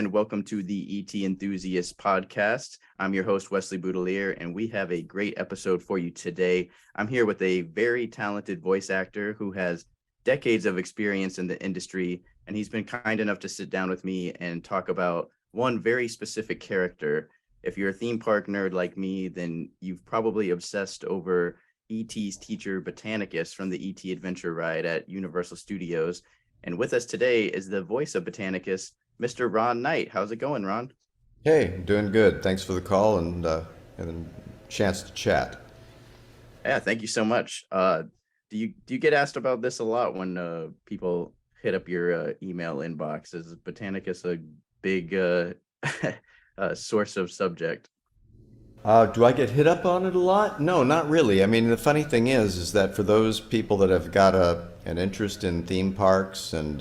and welcome to the E.T. Enthusiast podcast. I'm your host, Wesley Boudelier, and we have a great episode for you today. I'm here with a very talented voice actor who has decades of experience in the industry, and he's been kind enough to sit down with me and talk about one very specific character. If you're a theme park nerd like me, then you've probably obsessed over E.T.'s teacher, Botanicus, from the E.T. Adventure ride at Universal Studios. And with us today is the voice of Botanicus, Mr. Ron Knight. How's it going, Ron? Hey, doing good. Thanks for the call and chance to chat. Yeah, thank you so much. Do you get asked about this a lot when people hit up your email inbox? Is Botanicus a big source of subject? Do I get hit up on it a lot? No, not really. I mean, the funny thing is that for those people that have got an interest in theme parks and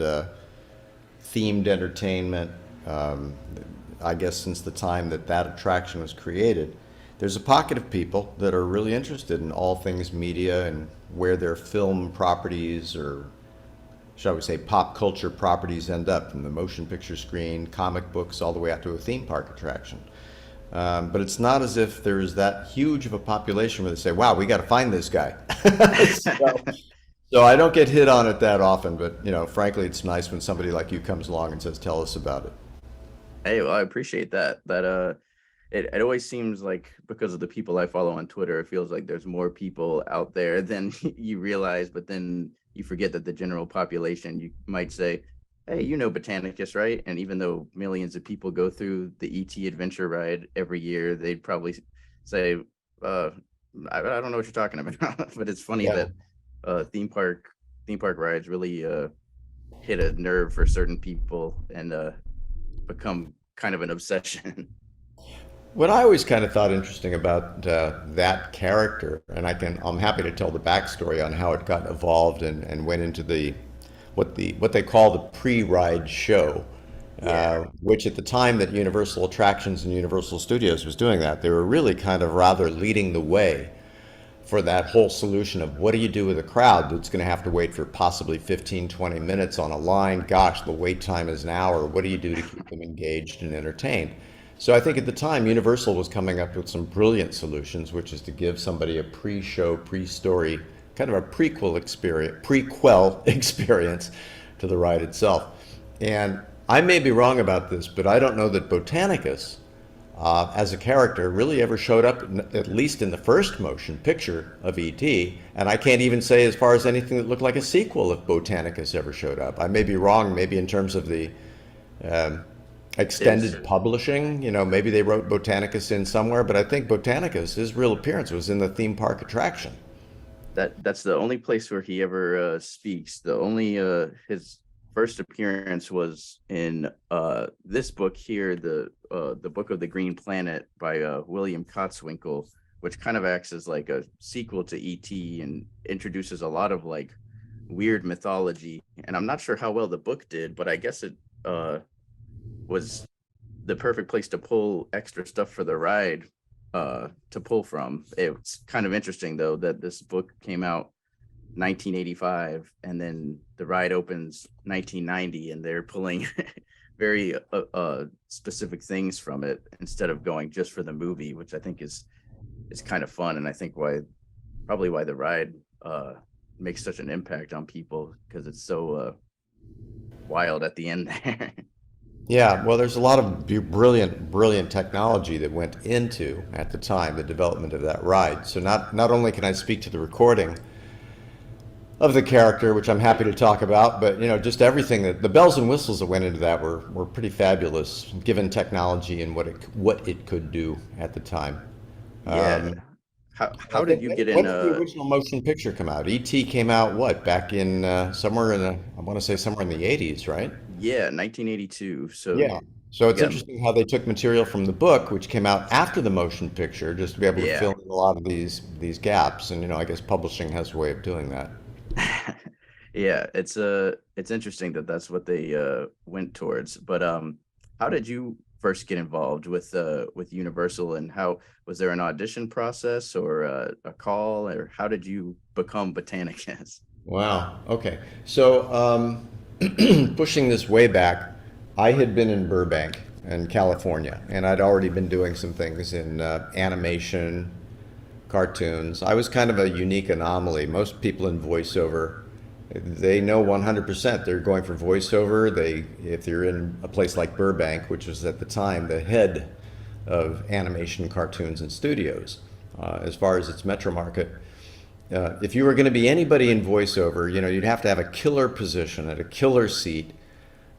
themed entertainment, um, I guess since the time that that attraction was created, there's a pocket of people that are really interested in all things media and where their film properties or shall we say pop culture properties end up from the motion picture screen, comic books, all the way out to a theme park attraction. But it's not as if there's that huge of a population where they say, wow, we got to find this guy. so, so I don't get hit on it that often, but frankly, it's nice when somebody like you comes along and says, tell us about it. Hey, well, I appreciate that. It always seems like because of the people I follow on Twitter, it feels like there's more people out there than you realize, but then you forget that the general population, you might say, hey, you know Botanicus, right? And even though millions of people go through the ET adventure ride every year, they'd probably say, uh, I don't know what you're talking about. But it's funny Yeah. that theme park rides really hit a nerve for certain people and become kind of an obsession. What I always kind of thought interesting about that character, and I'm happy to tell the backstory on how it got evolved and went into what they call the pre-ride show, Yeah, which at the time that Universal Attractions and Universal Studios was doing that, they were really kind of rather leading the way for that whole solution of what do you do with a crowd that's going to have to wait for possibly 15, 20 minutes on a line? Gosh, the wait time is an hour. What do you do to keep them engaged and entertained? So I think at the time Universal was coming up with some brilliant solutions, which is to give somebody a pre-show, pre-story, kind of a prequel experience to the ride itself. And I may be wrong about this, but I don't know that Botanicus as a character really ever showed up, at least in the first motion picture of E.T. And I can't even say as far as anything that looked like a sequel if Botanicus ever showed up. I may be wrong, maybe in terms of the um, is extended publishing. Maybe they wrote Botanicus in somewhere, but I think Botanicus, his real appearance was in the theme park attraction. that's the only place where he ever speaks. The only his first appearance was in this book here, the Book of the Green Planet by William Kotzwinkle, which kind of acts as like a sequel to E.T. and introduces a lot of like weird mythology. And I'm not sure how well the book did, but I guess it was the perfect place to pull extra stuff for the ride to pull from. It's kind of interesting though that this book came out 1985 and then the ride opens 1990 and they're pulling very specific things from it instead of going just for the movie, which I think is kind of fun. And I think why the ride makes such an impact on people because it's so wild at the end there. Yeah, well, there's a lot of brilliant technology that went into, at the time, the development of that ride. So not only can I speak to the recording of the character, which I'm happy to talk about, but just everything that the bells and whistles that went into that were pretty fabulous, given technology and what it could do at the time. Yeah. Um, I How did think you get in when did the original motion picture come out? E.T. came out what back in somewhere in the I want to say somewhere in the 80s, right? yeah, 1982. So Yeah. So it's yeah, interesting how they took material from the book, which came out after the motion picture, just to be able to yeah. fill in a lot of these gaps. And I guess publishing has a way of doing that. Yeah, it's interesting that that's what they went towards. But how did you first get involved with Universal, and how was there an audition process or a call, or how did you become Botanicus? Wow. Okay. So pushing this way back, I had been in Burbank in California, and I'd already been doing some things in animation, cartoons. I was kind of a unique anomaly. Most people in voiceover, they know 100% they're going for voiceover. If you're in a place like Burbank, which was at the time the head of animation, cartoons, and studios, as far as its metro market, if you were going to be anybody in voiceover, you'd have to have a killer position at a killer seat.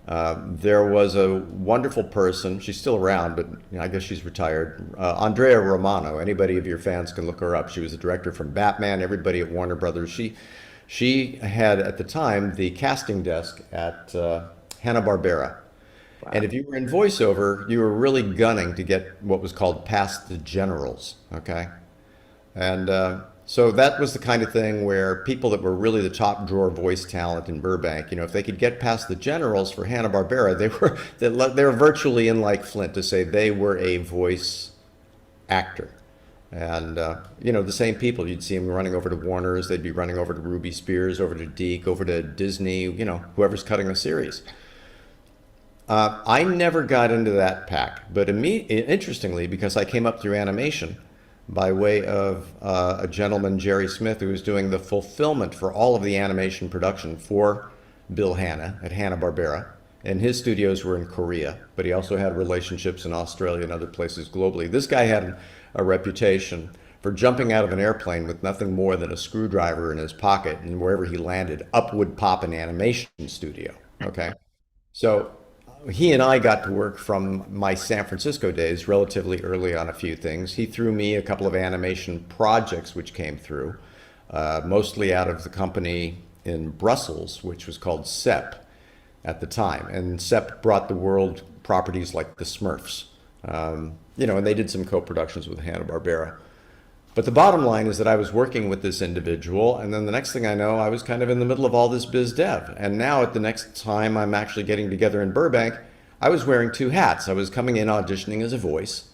There was a wonderful person. She's still around, but I guess she's retired. Andrea Romano. Anybody of your fans can look her up. She was the director from Batman. Everybody at Warner Brothers. She had at the time the casting desk at Hanna-Barbera. Wow. And if you were in voiceover, you were really gunning to get what was called past the generals. Okay, and so that was the kind of thing where people that were really the top drawer voice talent in Burbank, if they could get past the generals for Hanna-Barbera, they were virtually in like Flint to say they were a voice actor. And the same people, you'd see them running over to Warner's, they'd be running over to Ruby Spears, over to Deke, over to Disney, whoever's cutting a series. I never got into that pack, but interestingly, because I came up through animation by way of a gentleman, Jerry Smith, who was doing the fulfillment for all of the animation production for Bill Hanna at Hanna-Barbera. And his studios were in Korea, but he also had relationships in Australia and other places globally. This guy had a reputation for jumping out of an airplane with nothing more than a screwdriver in his pocket, and wherever he landed, up would pop an animation studio. Okay. So he and I got to work from my San Francisco days relatively early on a few things. He threw me a couple of animation projects which came through, mostly out of the company in Brussels, which was called SEP at the time. And SEP brought the world properties like the Smurfs, and they did some co-productions with Hanna-Barbera. But the bottom line is that I was working with this individual, and then the next thing I know, I was kind of in the middle of all this biz dev. And now at the next time I'm actually getting together in Burbank, I was wearing two hats. I was coming in auditioning as a voice,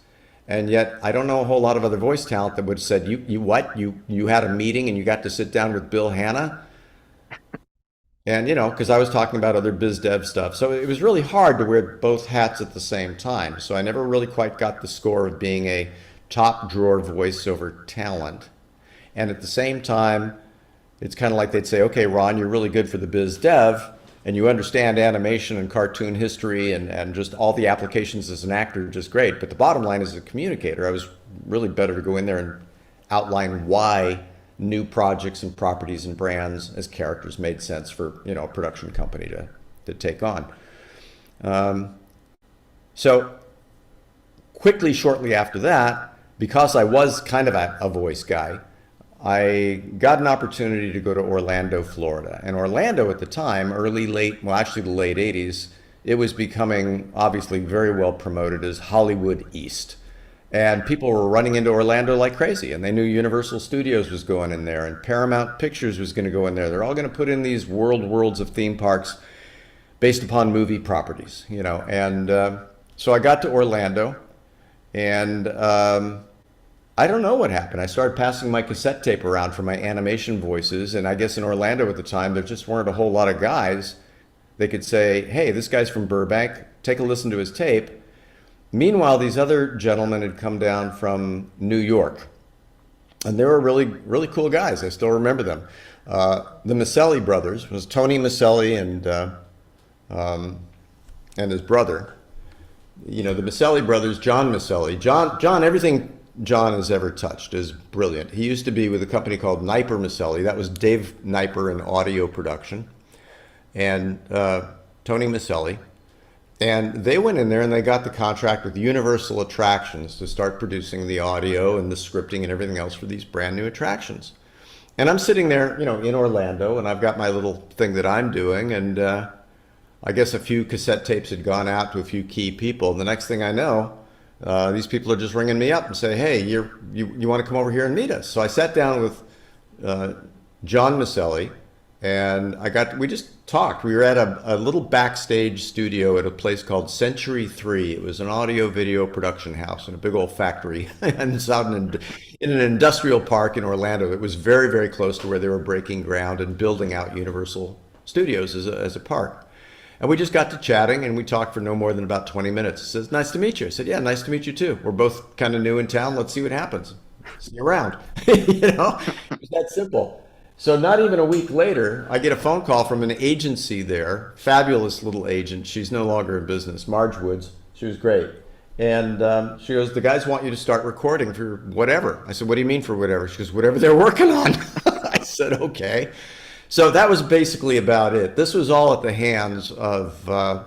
and yet I don't know a whole lot of other voice talent that would have said, you had a meeting and you got to sit down with Bill Hanna? And, because I was talking about other biz dev stuff. So it was really hard to wear both hats at the same time. So I never really quite got the score of being a top drawer voiceover talent. And at the same time, it's kind of like they'd say, okay, Ron, you're really good for the biz dev and you understand animation and cartoon history and just all the applications as an actor, just great. But the bottom line is, as a communicator, I was really better to go in there and outline why new projects and properties and brands as characters made sense for a production company to take on. So quickly, shortly after that, because I was kind of a voice guy, I got an opportunity to go to Orlando, Florida. And Orlando at the time, the late 80s, it was becoming obviously very well promoted as Hollywood East. And people were running into Orlando like crazy, and they knew Universal Studios was going in there, and Paramount Pictures was going to go in there. They're all going to put in these worlds of theme parks based upon movie properties, And so I got to Orlando, and I don't know what happened. I started passing my cassette tape around for my animation voices, and I guess in Orlando at the time, there just weren't a whole lot of guys. They could say, hey, this guy's from Burbank, take a listen to his tape. Meanwhile, these other gentlemen had come down from New York, and they were really, really cool guys. I still remember them. The Maselli brothers, was Tony Maselli and his brother. The Maselli brothers, John Maselli. John, everything John has ever touched is brilliant. He used to be with a company called Kniper Maselli. That was Dave Kniper in audio production, and Tony Maselli. And they went in there and they got the contract with Universal Attractions to start producing the audio and the scripting and everything else for these brand new attractions. And I'm sitting there, in Orlando, and I've got my little thing that I'm doing, and I guess a few cassette tapes had gone out to a few key people. And the next thing I know, these people are just ringing me up and say, hey, you want to come over here and meet us? So I sat down with John Maselli, and we just talked. We were at a little backstage studio at a place called Century 3. It was an audio video production house in a big old factory and it's out in an industrial park in Orlando. It was very, very close to where they were breaking ground and building out Universal Studios as a park. And we just got to chatting and we talked for no more than about 20 minutes. He says, nice to meet you. I said, yeah, nice to meet you too. We're both kind of new in town. Let's see what happens. See you around. You know, it's that simple. So not even a week later, I get a phone call from an agency there, fabulous little agent. She's no longer in business, Marge Woods. She was great. And she goes, the guys want you to start recording for whatever. I said, what do you mean for whatever? She goes, whatever they're working on. I said, okay. So that was basically about it. This was all at the hands of the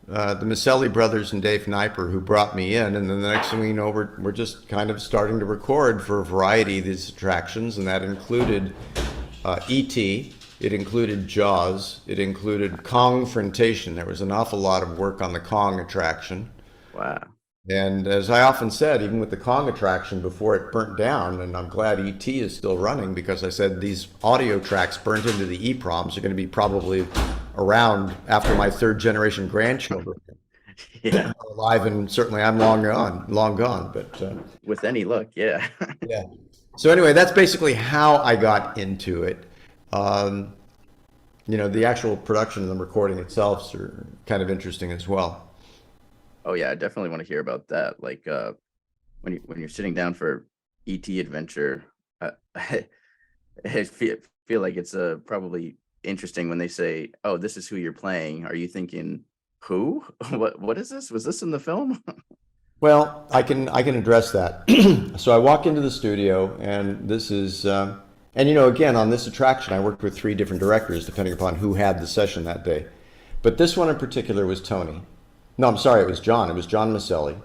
Maselli brothers and Dave Kniper, who brought me in. And then the next thing we know, we're just kind of starting to record for a variety of these attractions. And that included E.T., it included Jaws, it included Kong-frontation. There was an awful lot of work on the Kong attraction. Wow. And as I often said, even with the Kong attraction before it burnt down, and I'm glad E.T. is still running, because I said these audio tracks burnt into the EEPROMs are going to be probably around after my third generation grandchildren Yeah. are alive, and certainly I'm long gone. But With any luck, yeah. yeah. So anyway, that's basically how I got into it. You know, the actual production and the recording itself are kind of interesting as well. Oh yeah, I definitely want to hear about that. Like when you're sitting down for ET adventure, I feel like it's probably interesting when they say, "Oh, this is who you're playing." Are you thinking, "Who? What is this? Was this in the film?" Well, I can address that. So I walk into the studio, and this is, and you know, again, on this attraction, I worked with three different directors depending upon who had the session that day. But this one in particular was Tony. No, I'm sorry, it was John. It was John Maselli.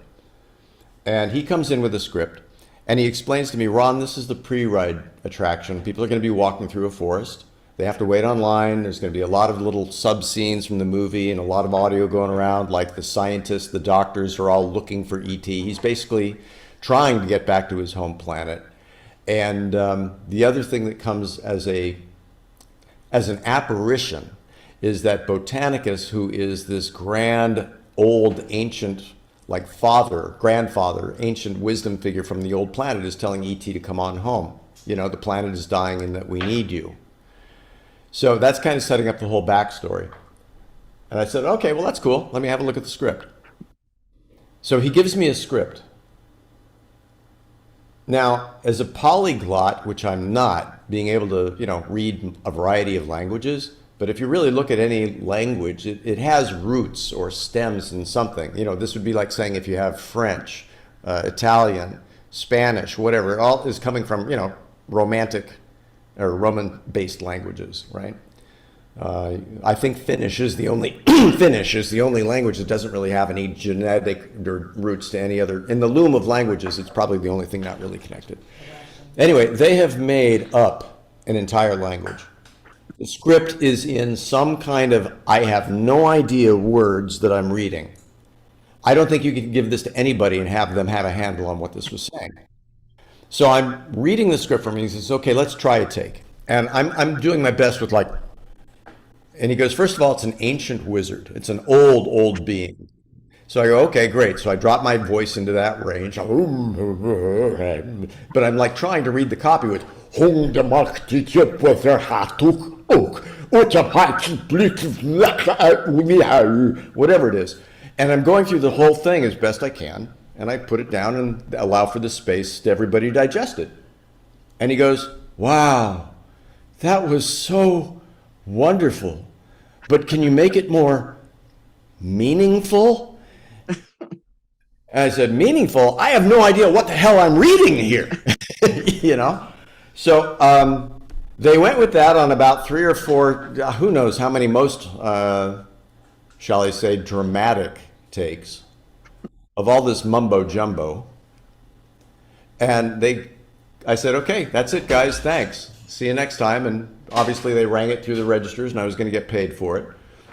And he comes in with a script, and he explains to me, Ron, this is the pre-ride attraction. People are going to be walking through a forest. They have to wait online. There's going to be a lot of little sub scenes from the movie and a lot of audio going around, like the scientists, the doctors are all looking for E.T. He's basically trying to get back to his home planet. And the other thing that comes as an apparition is that Botanicus, who is this grand, old, ancient, like grandfather, ancient wisdom figure from the old planet, is telling E.T. to come on home. You know, the planet is dying and that we need you. So that's kind of setting up the whole backstory. And I said, okay, well, that's cool. Let me have a look at the script. So he gives me a script. Now, as a polyglot, which I'm not, being able to, you know, read a variety of languages, but if you really look at any language, it has roots or stems in something. You know, this would be like saying if you have French, Italian, Spanish, whatever, it all is coming from, you know, Romantic or Roman-based languages, right? I think Finnish is the only language that doesn't really have any genetic roots to any other. In the loom of languages, it's probably the only thing not really connected. Anyway, they have made up an entire language. The script is in some kind of, I have no idea, words that I'm reading. I don't think you could give this to anybody and have them have a handle on what this was saying. So I'm reading the script from him. He says, okay, let's try a take. And I'm doing my best with like, and he goes, first of all, it's an ancient wizard. It's an old being. So I go, okay, great. So I drop my voice into that range. But I'm like trying to read the copy with, whatever it is. And I'm going through the whole thing as best I can. And I put it down and allow for the space to everybody digest it. And he goes, wow, that was so wonderful. But can you make it more meaningful? And I said, meaningful? I have no idea what the hell I'm reading here. You know? So they went with that on about 3 or 4, who knows how many most, shall I say, dramatic takes of all this mumbo jumbo. And I said, okay, that's it, guys, thanks. See you next time. And obviously they rang it through the registers and I was going to get paid for it.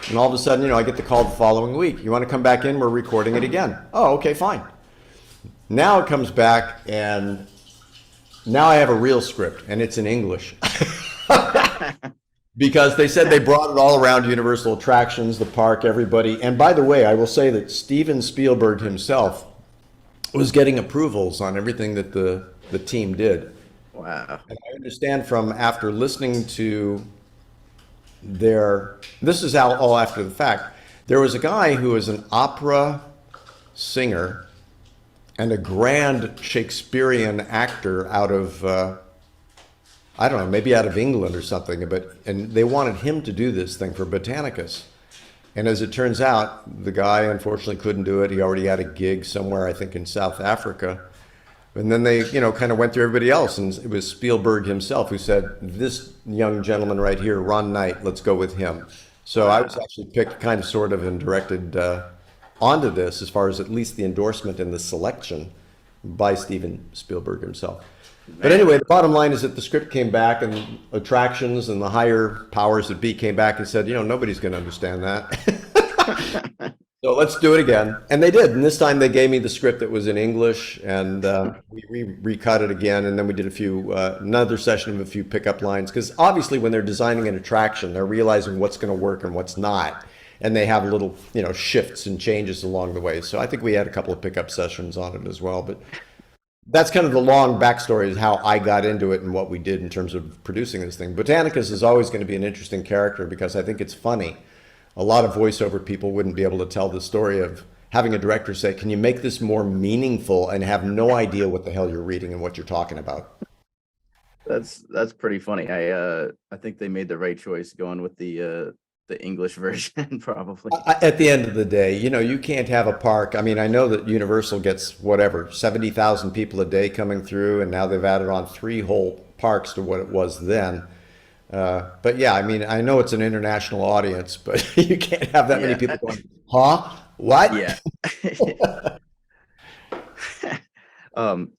And all of a sudden, you know, I get the call the following week. You want to come back in? We're recording it again. Oh, okay, fine. Now it comes back and now I have a real script and it's in English. Because they said they brought it all around Universal attractions, the park, everybody. And by the way, I will say that Steven Spielberg himself was getting approvals on everything that the team did. Wow. And I understand from after listening to this is all after the fact. There was a guy who was an opera singer and a grand Shakespearean actor out of I don't know, maybe out of England or something, and they wanted him to do this thing for Botanicus. And as it turns out, the guy unfortunately couldn't do it. He already had a gig somewhere, I think, in South Africa. And then they, kind of went through everybody else, and it was Spielberg himself who said, "This young gentleman right here, Ron Knight, let's go with him." So I was actually picked, kind of, sort of, and directed onto this, as far as at least the endorsement and the selection by Steven Spielberg himself. But Man. anyway, the bottom line is that the script came back, and attractions and the higher powers that be came back and said, nobody's going to understand that. So let's do it again. And they did. And this time they gave me the script that was in English, and we recut it again. And then we did another session of a few pickup lines. Because obviously when they're designing an attraction, they're realizing what's going to work and what's not. And they have little, shifts and changes along the way. So I think we had a couple of pickup sessions on it as well. But that's kind of the long backstory of how I got into it and what we did in terms of producing this thing. Botanicus is always going to be an interesting character because I think it's funny. A lot of voiceover people wouldn't be able to tell the story of having a director say, "Can you make this more meaningful?" and have no idea what the hell you're reading and what you're talking about. That's pretty funny. I think they made the right choice going with the English version, probably. At the end of the day, you can't have a park. I mean, I know that Universal gets whatever, 70,000 people a day coming through, and now they've added on 3 whole parks to what it was then. But yeah, I mean, I know it's an international audience, but you can't have that many Yeah. people going, "Huh? What?" Yeah.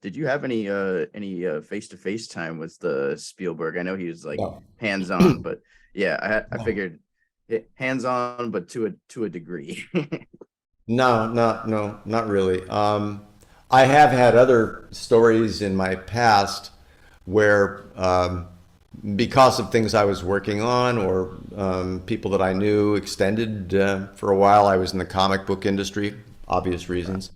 Did you have any face-to-face time with the Spielberg? I know he was like No. hands-on, but yeah, I figured hands-on, but to a degree. No, no, not really. I have had other stories in my past where, because of things I was working on or people that I knew extended for a while, I was in the comic book industry, obvious reasons.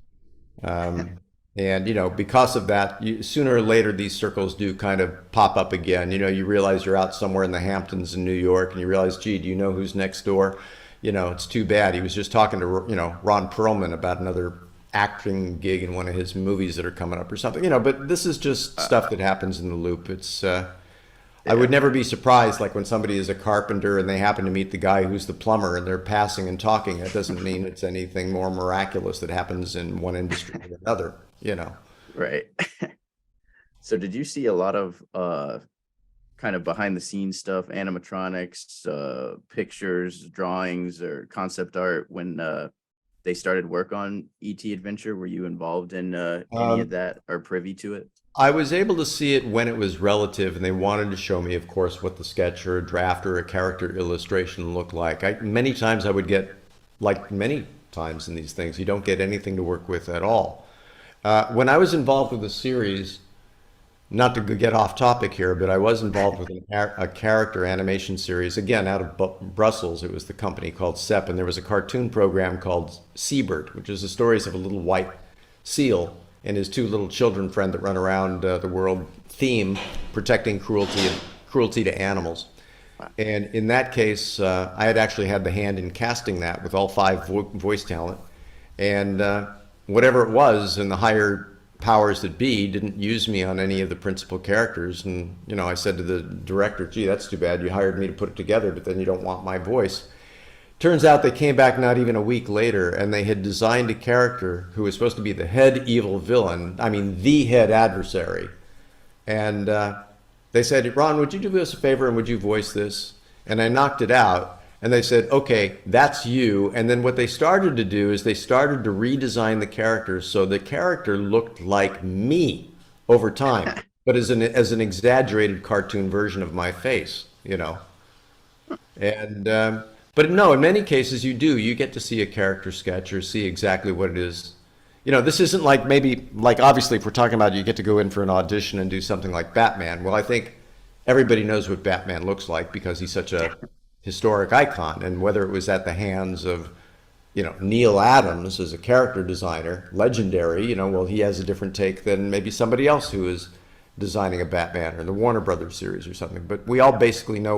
Um, and because of that, sooner or later these circles do kind of pop up again. You realize you're out somewhere in the Hamptons in New York, and you realize, gee, do you know who's next door? It's too bad. He was just talking to Ron Perlman about another acting gig in one of his movies that are coming up or something. But this is just stuff that happens in the loop. It's I Yeah, would never be surprised, like when somebody is a carpenter and they happen to meet the guy who's the plumber and they're passing and talking. That doesn't mean it's anything more miraculous that happens in one industry than another. right. So did you see a lot of kind of behind the scenes stuff, animatronics, pictures, drawings, or concept art when they started work on ET Adventure? Were you involved in any of Um, that or privy to it? I was able to see it when it was relative, and they wanted to show me, of course, what the sketch or a draft or a character illustration looked like. Many times I would get, like many times in these things, you don't get anything to work with at all. When I was involved with the series, not to get off topic here, but I was involved with a character animation series, again, out of Brussels. It was the company called SEP, and there was a cartoon program called Seabird, which is the stories of a little white seal and his 2 little children friend that run around the world theme, protecting cruelty to animals. And in that case, I had actually had the hand in casting that with all 5 voice talent. And whatever it was, and the higher powers that be didn't use me on any of the principal characters. And, I said to the director, "Gee, that's too bad. You hired me to put it together, but then you don't want my voice." Turns out they came back not even a week later, and they had designed a character who was supposed to be the head evil villain. I mean, the head adversary. And they said, "Ron, would you do us a favor and would you voice this?" And I knocked it out. And they said, "Okay, that's you." And then what they started to do is they started to redesign the character so the character looked like me over time, but as an exaggerated cartoon version of my face. And but no, in many cases you get to see a character sketch or see exactly what it is. This isn't like, maybe, like, obviously if we're talking about you get to go in for an audition and do something like Batman. Well, I think everybody knows what Batman looks like because he's such a historic icon. And whether it was at the hands of, Neil Adams as a character designer, legendary, well, he has a different take than maybe somebody else who has designing a Batman or the Warner Brothers series or something, but we all basically know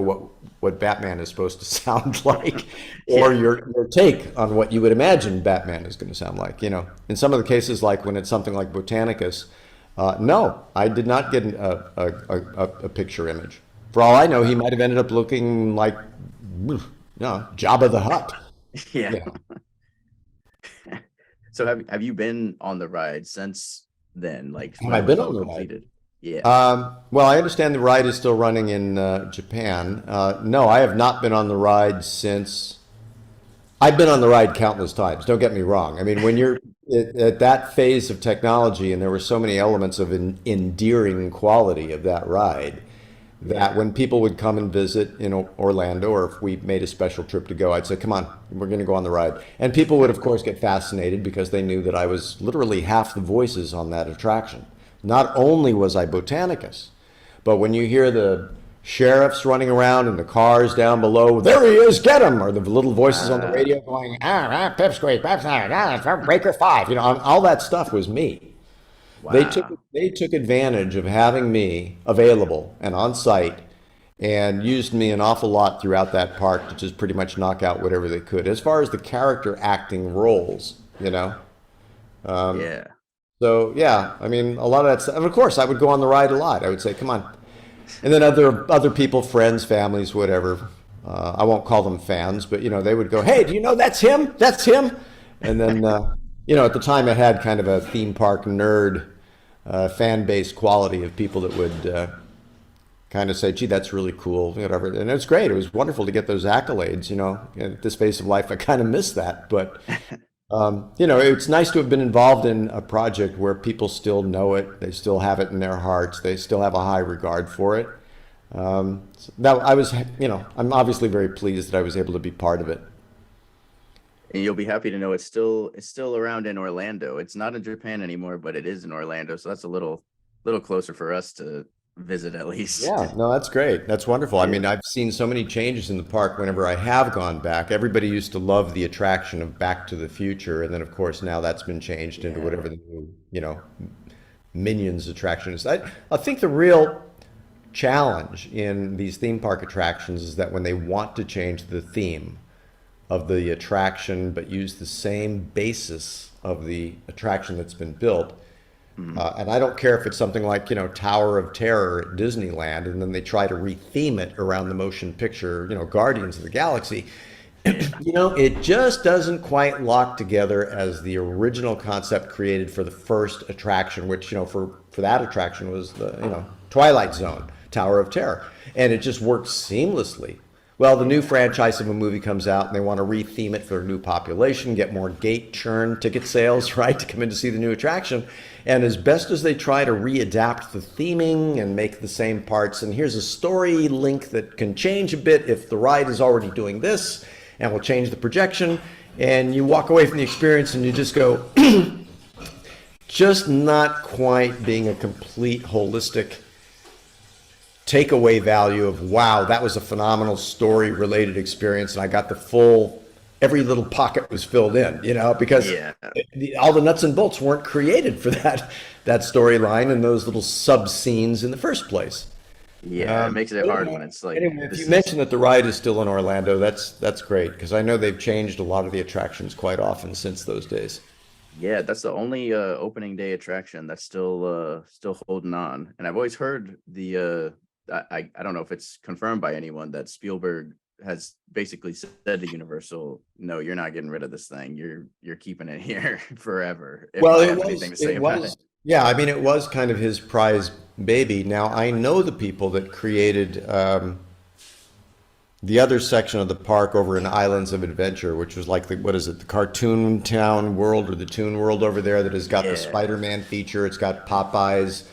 what Batman is supposed to sound like, or Yeah. your take on what you would imagine Batman is going to sound like. You know, in some of the cases, like when it's something like Botanicus, no, I did not get a picture image. For all I know, he might have ended up looking like, no, Jabba the Hutt. Yeah. Yeah. So have you been on the ride since then, like Have when I it was been all on the ride? completed? Yeah. Well, I understand the ride is still running in Japan. No, I have not been on the ride since. I've been on the ride countless times. Don't get me wrong. I mean, when you're at that phase of technology, and there were so many elements of endearing quality of that ride, that Yeah. when people would come and visit in Orlando, or if we made a special trip to go, I'd say, "Come on, we're going to go on the ride." And people would, of course, get fascinated because they knew that I was literally half the voices on that attraction. Not only was I Botanicus, but when you hear the sheriffs running around in the cars down below, "There he is, get him!" or the little voices on the Uh, radio going, "Pipsqueak, Breaker 5," all that stuff was me. They took wow. they took advantage of having me available and on site, and used me an awful lot throughout that park to just pretty much knock out whatever they could. As far as the character acting roles, you know. Yeah. So yeah, I mean a lot of that stuff. And of course, I would go on the ride a lot. I would say, "Come on," and then other people, friends, families, whatever. I won't call them fans, but they would go, "Hey, do you know that's him? That's him." And then at the time, it had kind of a theme park nerd fan base quality of people that would kind of say, "Gee, that's really cool," whatever. And it's great. It was wonderful to get those accolades. At this phase of life, I kind of miss that, but. It's nice to have been involved in a project where people still know it, they still have it in their hearts, they still have a high regard for it. That I was, I'm obviously very pleased that I was able to be part of it. And you'll be happy to know it's still around in Orlando. It's not in Japan anymore, but it is in Orlando. So that's a little closer for us to visit at least. Yeah, no, that's great. That's wonderful. I Yeah. mean, I've seen so many changes in the park whenever I have gone back. Everybody used to love the attraction of Back to the Future, and then of course now that's been changed into Yeah. whatever the new, Minions attraction is. I think the real challenge in these theme park attractions is that when they want to change the theme of the attraction but use the same basis of the attraction that's been built, Mhm. and I don't care if it's something like, Tower of Terror at Disneyland, and then they try to retheme it around the motion picture, Guardians of the Galaxy. Yeah. It just doesn't quite lock together as the original concept created for the first attraction, which, for that attraction was the, Twilight Zone, Tower of Terror. And it just works seamlessly. Well, the new Yeah. franchise of a movie comes out and they want to retheme it for a new population, get more gate churn ticket sales, right, to come in to see the new attraction. And as best as they try to readapt the theming and make the same parts, and here's a story link that can change a bit if the ride is already doing this, and we'll change the projection, and you walk away from the experience and you just go, just not quite being a complete holistic takeaway value of, wow, that was a phenomenal story related experience, and I got the full, every little pocket was filled in, because Yeah. all the nuts and bolts weren't created for that storyline and those little sub scenes in the first place. Yeah. It makes it But hard when it's like anyway, if you this is mentioned that the ride is still in Orlando, that's great because I know they've changed a lot of the attractions quite often since those days. yeah, that's the only opening day attraction that's still holding on. And I've always heard I don't know if it's confirmed by anyone that Spielberg has basically said to Universal, "No, you're not getting rid of this thing. You're keeping it here forever." If Well, I it have anything was, to say it about it. was, yeah, I mean, it was kind of his prize baby. Now, I know the people that created the other section of the park over in Islands of Adventure, which was like what is it, the Cartoon Town World or the Toon World over there that has got the Yeah. Spider-Man feature. It's got Popeyes,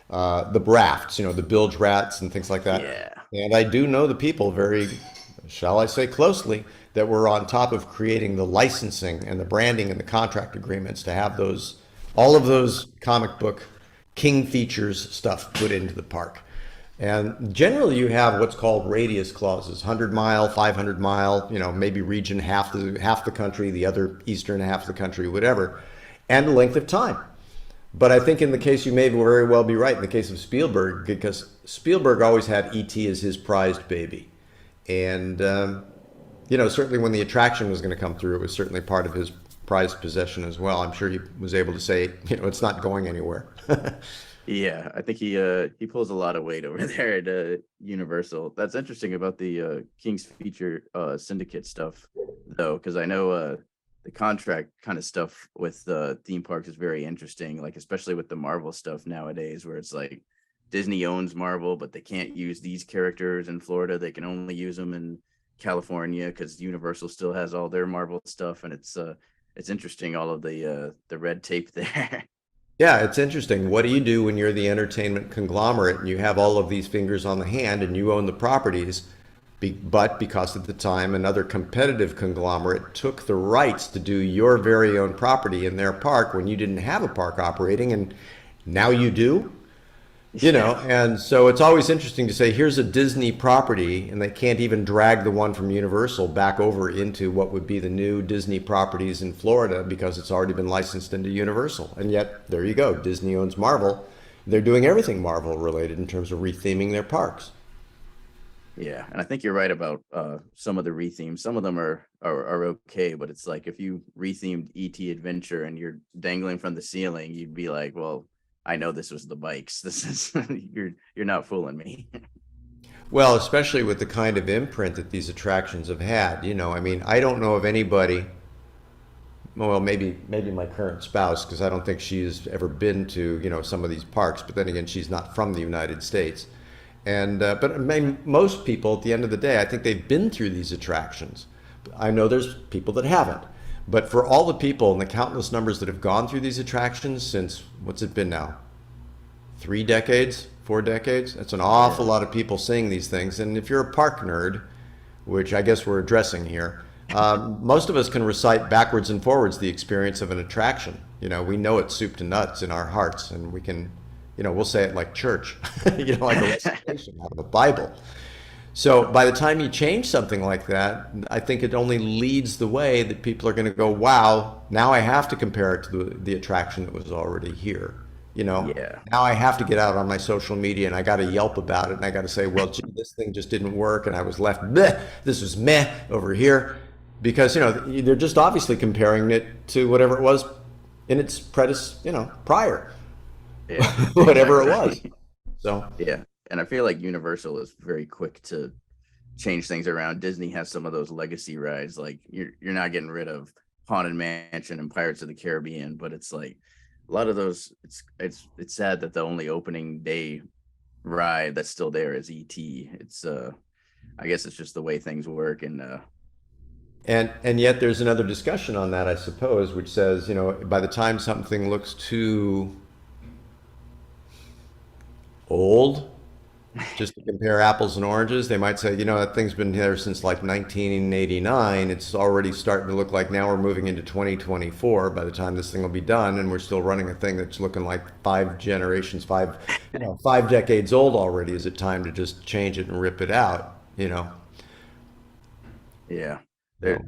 the rafts, the bilge rats and things like that. Yeah. And I do know the people very, shall I say, closely that were on top of creating the licensing and the branding and the contract agreements to have all of those comic book king features stuff put into the park. And generally you have what's called radius clauses, 100 mile, 500 mile, maybe region half the country, the other eastern half of the country, whatever, and length of time. But I think in the case you may very well be right in the case of Spielberg, because Spielberg always had E.T. as his prized baby. And, certainly when the attraction was going to come through, it was certainly part of his prized possession as well. I'm sure he was able to say, it's not going anywhere. Yeah, I think he pulls a lot of weight over there at Universal. That's interesting about the King's Feature Syndicate stuff, though, because I know the contract kind of stuff with theme parks is very interesting, like especially with the Marvel stuff nowadays, where it's like Disney owns Marvel, but they can't use these characters in Florida. They can only use them in California because Universal still has all their Marvel stuff, and it's interesting all of the red tape there. Yeah, it's interesting. What do you do when you're the entertainment conglomerate and you have all of these fingers on the hand and you own the properties? But because at the time another competitive conglomerate took the rights to do your very own property in their park when you didn't have a park operating, and now you do? And so it's always interesting to say, here's a Disney property, and they can't even drag the one from Universal back over into what would be the new Disney properties in Florida because it's already been licensed into Universal. And yet, there you go, Disney owns Marvel. They're doing everything Marvel related in terms of retheming their parks. Yeah, and I think you're right about some of the rethemes. Some of them are okay, but it's like if you rethemed ET Adventure and you're dangling from the ceiling, you'd be like, well, I know this was the bikes. This is you're not fooling me. Well, especially with the kind of imprint that these attractions have had. I mean, I don't know of anybody, well, maybe my current spouse, because I don't think she's ever been to, some of these parks. But then again, she's not from the United States. And but I mean, most people, at the end of the day, I think they've been through these attractions. I know there's people that haven't. But for all the people and the countless numbers that have gone through these attractions since, what's it been now? 3 decades, 4 decades? That's an awful Yeah. lot of people seeing these things. And if you're a park nerd, which I guess we're addressing here, most of us can recite backwards and forwards the experience of an attraction. We know it soup to nuts in our hearts, and we can, we'll say it like church, like a recitation out of the Bible. So by the time you change something like that, I think it only leads the way that people are going to go, wow, now I have to compare it to the attraction that was already here. Yeah. Now I have to get out on my social media and I got to yelp about it and I got to say, well, gee, this thing just didn't work and I was left, bleh, this was meh over here. Because, they're just obviously comparing it to whatever it was in its prior, Yeah, whatever it was. exactly. So. Yeah. And I feel like Universal is very quick to change things around. Disney has some of those legacy rides, like you're not getting rid of Haunted Mansion and Pirates of the Caribbean, but it's like a lot of those. It's sad that the only opening day ride that's still there is ET. It's I guess it's just the way things work, and And yet there's another discussion on that, I suppose, which says, by the time something looks too old, just to compare apples and oranges, they might say, that thing's been there since like 1989. It's already starting to look like now we're moving into 2024 by the time this thing will be done, and we're still running a thing that's looking like 5 generations, 5 decades old already. Is it time to just change it and rip it out? yeah, So,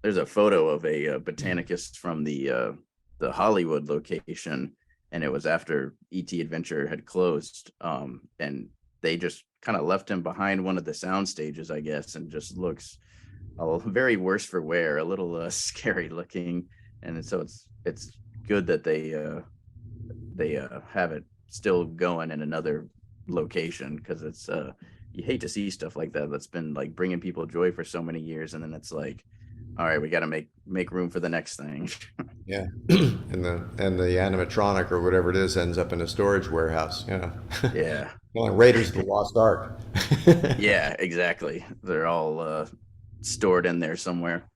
there's a photo of a Botanicus from the Hollywood location, and it was after ET Adventure had closed, and they just kind of left him behind one of the sound stages, I guess, and just looks very worse for wear, a little scary looking, and so it's good that they have it still going in another location because it's you hate to see stuff like that that's been like bringing people joy for so many years, and then it's like, all right, we got to make room for the next thing. yeah, and the animatronic or whatever it is ends up in a storage warehouse. Yeah. Raiders of the Lost Ark. Yeah, exactly. They're all stored in there somewhere.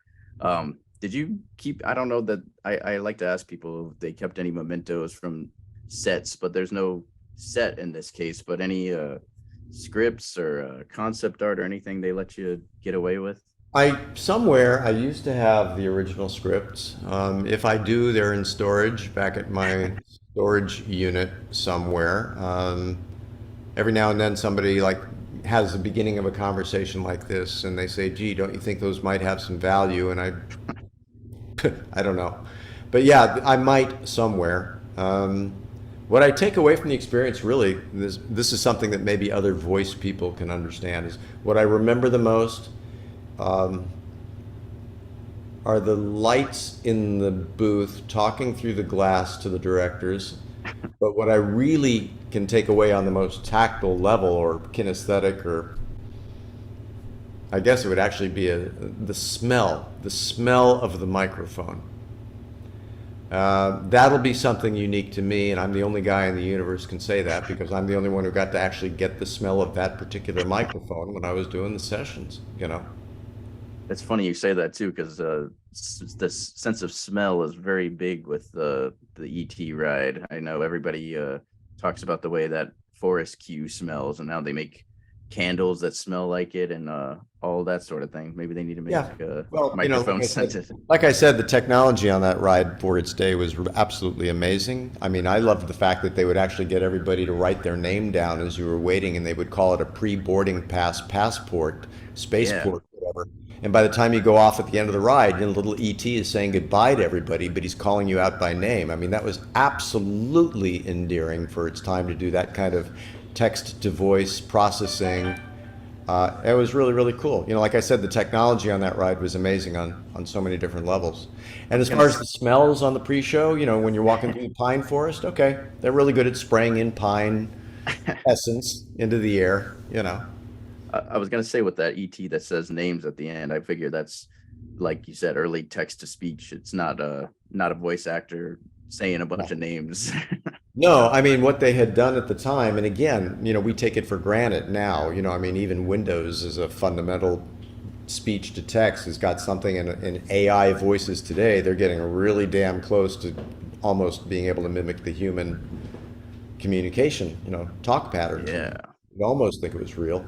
Did you keep, I don't know that I like to ask people if they kept any mementos from sets, but there's no set in this case, but any scripts or concept art or anything they let you get away with? I used to have the original scripts. If I do, they're in storage back at my storage unit somewhere. Every now and then somebody like has the beginning of a conversation like this and they say, gee, don't you think those might have some value? And I don't know. But yeah, I might somewhere. What I take away from the experience, really, this is something that maybe other voice people can understand, is what I remember the most are the lights in the booth talking through the glass to the directors. But what I really can take away on the most tactile level or kinesthetic, or I guess it would actually be the smell of the microphone. That'll be something unique to me, and I'm the only guy in the universe can say that because I'm the only one who got to actually get the smell of that particular microphone when I was doing the sessions, you know. It's funny you say that too, because this sense of smell is very big with the ET ride. I know everybody talks about the way that forest Q smells, and now they make candles that smell like it, and all that sort of thing. Maybe they need to make Yeah. Well, you know, microphone scented. like I said, the technology on that ride for its day was absolutely amazing. I mean, I loved the fact that they would actually get everybody to write their name down as you were waiting, and they would call it a pre-boarding pass, passport, Yeah, spaceport, whatever. And by the time you go off at the end of the ride, you know, little ET is saying goodbye to everybody, but he's calling you out by name. I mean, that was absolutely endearing for its time to do that kind of text to voice processing. It was really, really cool. You know, like I said, the technology on that ride was amazing on so many different levels. And as far as the smells on the pre-show, you know, when you're walking through the pine forest, okay, they're really good at spraying in pine essence into the air, you know. I was gonna say with that ET that says names at the end. I figure that's like you said, early text to speech. It's not a voice actor saying a bunch No. of names. No, I mean, what they had done at the time, and again, you know, we take it for granted now, you know, I mean, even Windows is a fundamental speech to text has got something in AI voices today. They're getting really damn close to almost being able to mimic the human communication, you know, talk patterns. Yeah. You almost think it was real.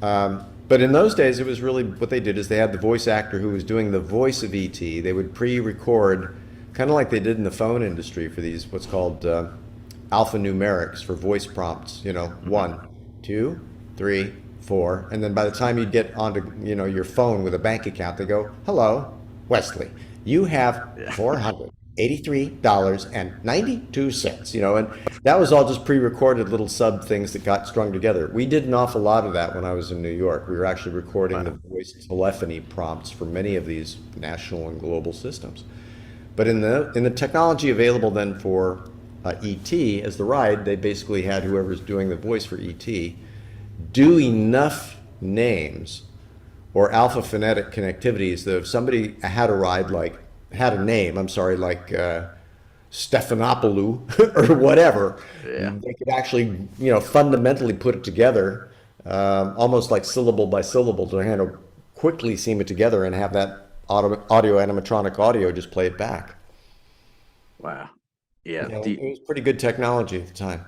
But in those days, it was really what they did is they had the voice actor who was doing the voice of ET. They would pre-record, kind of like they did in the phone industry for these what's called alphanumerics for voice prompts. You know, Mhm. 1, 2, 3, 4, and then by the time you'd get onto your phone with a bank account, they go, "Hello, Wesley, you have Yeah. $483.92." You know, and that was all just pre-recorded little sub things that got strung together. We did an awful lot of that when I was in New York. We were actually recording the Wow. voice telephony prompts for many of these national and global systems. But in the technology available then for ET as the ride, they basically had whoever's doing the voice for ET do enough names or alpha phonetic connectivities that if somebody had a ride like had a name, I'm sorry, like Stephanopoulos or whatever, Yeah. they could actually fundamentally put it together, almost like syllable by syllable to kind of quickly seam it together and have that audio animatronic audio just play it back. Wow. Yeah. You know, it was pretty good technology at the time.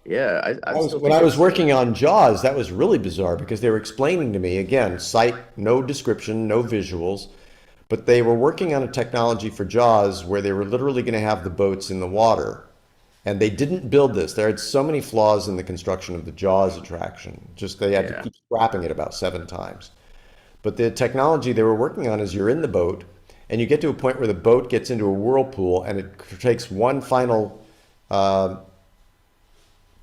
Yeah. I still When think I was it's working on Jaws, that was really bizarre because they were explaining to me, again, sight, no description, no visuals, but they were working on a technology for Jaws where they were literally going to have the boats in the water. And they didn't build this. There had so many flaws in the construction of the Jaws attraction. Just they had to yeah. keep scrapping it about 7 times. But the technology they were working on is you're in the boat and you get to a point where the boat gets into a whirlpool and it takes one final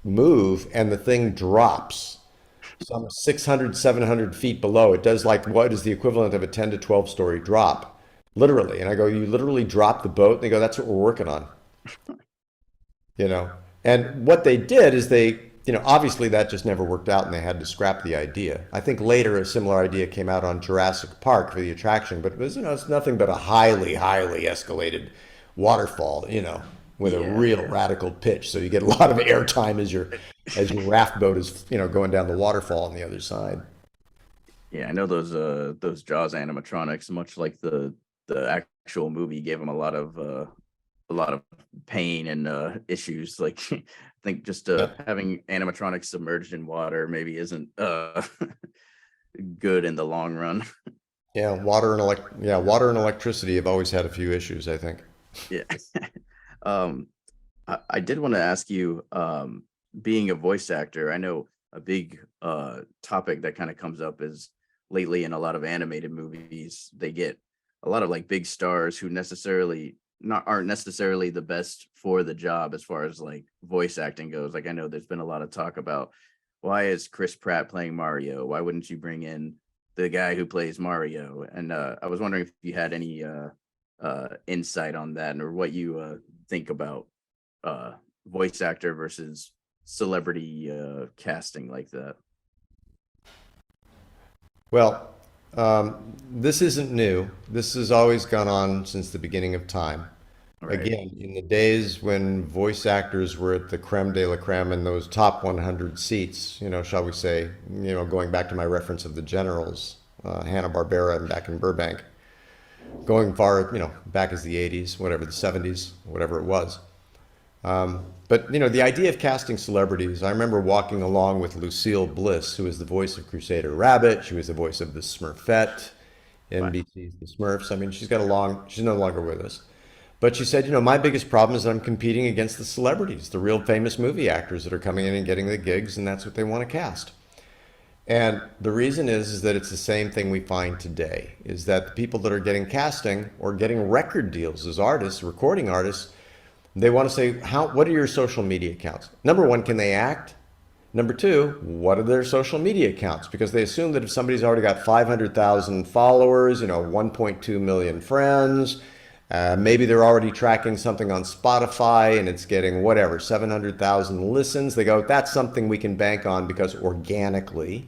move and the thing drops some 600, 700 feet below. It does like what is the equivalent of a 10 to 12 story drop, literally. And I go, you literally drop the boat? And they go, that's what we're working on, you know? And what they did is obviously that just never worked out and they had to scrap the idea. I think later a similar idea came out on Jurassic Park for the attraction, but it was, it's nothing but a highly, highly escalated waterfall, with a Yeah. real radical pitch. So you get a lot of airtime as your raft boat is, going down the waterfall on the other side. Yeah. I know those Jaws animatronics, much like the actual movie, gave them a lot of pain and issues. Like I think just Yep. having animatronics submerged in water maybe isn't good in the long run. Yeah, water and electricity have always had a few issues, I think. Yeah. um I did want to ask you, being a voice actor, I know a big topic that kind of comes up is lately in a lot of animated movies, they get a lot of like big stars who necessarily not aren't necessarily the best for the job as far as like voice acting goes. Like I know there's been a lot of talk about why is Chris Pratt playing Mario? Why wouldn't you bring in the guy who plays Mario? And I was wondering if you had any insight on that, or what you think about uh, voice actor versus celebrity casting like that. Well, this isn't new. This has always gone on since the beginning of time. Right. Again, in the days when voice actors were at the creme de la creme in those top 100 seats, shall we say, going back to my reference of the Generals, Hanna-Barbera and back in Burbank, going far, back as the 80s, whatever, the 70s, whatever it was. But the idea of casting celebrities, I remember walking along with Lucille Bliss, who is the voice of Crusader Rabbit. She was the voice of the Smurfette, Wow. NBC's The Smurfs. I mean, she's no longer with us. But she said, my biggest problem is that I'm competing against the celebrities, the real famous movie actors that are coming in and getting the gigs, and that's what they want to cast. And the reason is that it's the same thing we find today, is that the people that are getting casting or getting record deals as artists, recording artists, they want to say, what are your social media accounts? Number one, can they act? Number two, what are their social media accounts? Because they assume that if somebody's already got 500,000 followers, 1.2 million friends, maybe they're already tracking something on Spotify and it's getting whatever, 700,000 listens. They go, that's something we can bank on because organically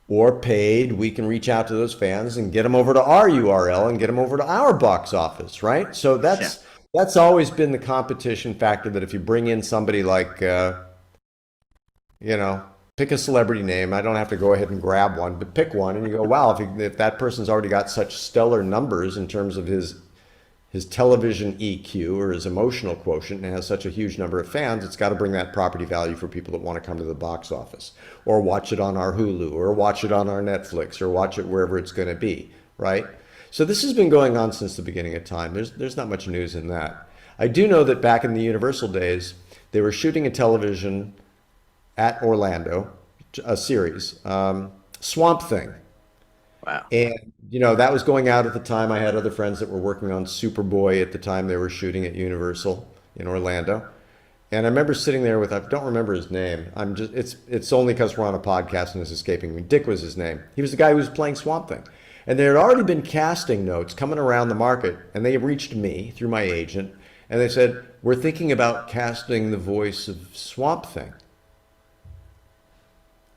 or paid, we can reach out to those fans and get them over to our URL and get them over to our box office, right? So Yeah. that's always been the competition factor, that if you bring in somebody like, pick a celebrity name. I don't have to go ahead and grab one, but pick one and you go, wow, if that person's already got such stellar numbers in terms of his television EQ or his emotional quotient and has such a huge number of fans, it's got to bring that property value for people that want to come to the box office or watch it on our Hulu or watch it on our Netflix or watch it wherever it's going to be, right? So this has been going on since the beginning of time. There's not much news in that. I do know that back in the Universal days, they were shooting a television at Orlando, a series, Swamp Thing. Wow. And, that was going out at the time. I had other friends that were working on Superboy at the time they were shooting at Universal in Orlando. And I remember sitting there with, I don't remember his name. It's only because we're on a podcast and it's escaping me. Dick was his name. He was the guy who was playing Swamp Thing. And there had already been casting notes coming around the market, and they reached me through my agent, and they said, we're thinking about casting the voice of Swamp Thing.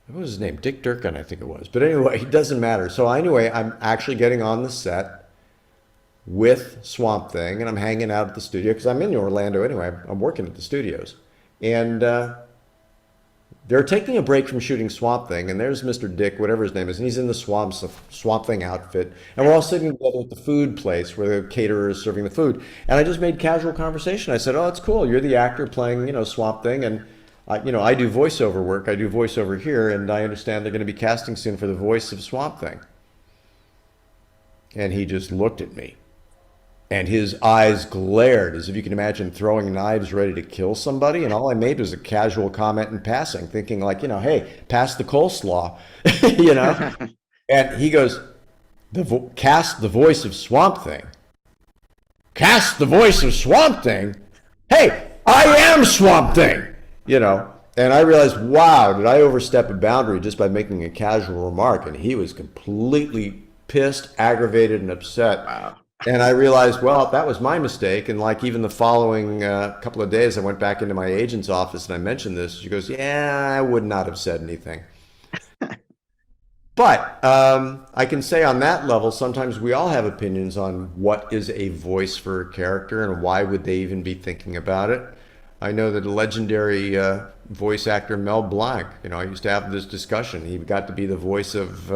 What was his name? Dick Durkin, I think it was. But anyway, it doesn't matter. So anyway, I'm actually getting on the set with Swamp Thing, and I'm hanging out at the studio because I'm in Orlando anyway. I'm working at the studios. And they're taking a break from shooting Swamp Thing, and there's Mr. Dick, whatever his name is, and he's in the Swamp Thing outfit. And we're all sitting together at the food place where the caterer is serving the food. And I just made casual conversation. I said, oh, that's cool. You're the actor playing, Swamp Thing, and I do voiceover work. I do voiceover here, and I understand they're going to be casting soon for the voice of Swamp Thing. And he just looked at me, and his eyes glared as if you can imagine throwing knives ready to kill somebody. And all I made was a casual comment in passing, thinking like, hey, pass the coleslaw, And he goes, cast the voice of Swamp Thing. Cast the voice of Swamp Thing? Hey, I am Swamp Thing! And I realized, wow, did I overstep a boundary just by making a casual remark? And he was completely pissed, aggravated, and upset. Wow. And I realized, well, that was my mistake. And like even the following couple of days, I went back into my agent's office and I mentioned this. She goes, yeah, I would not have said anything. But I can say on that level, sometimes we all have opinions on what is a voice for a character and why would they even be thinking about it. I know that a legendary voice actor, Mel Blanc, I used to have this discussion. He got to be the voice of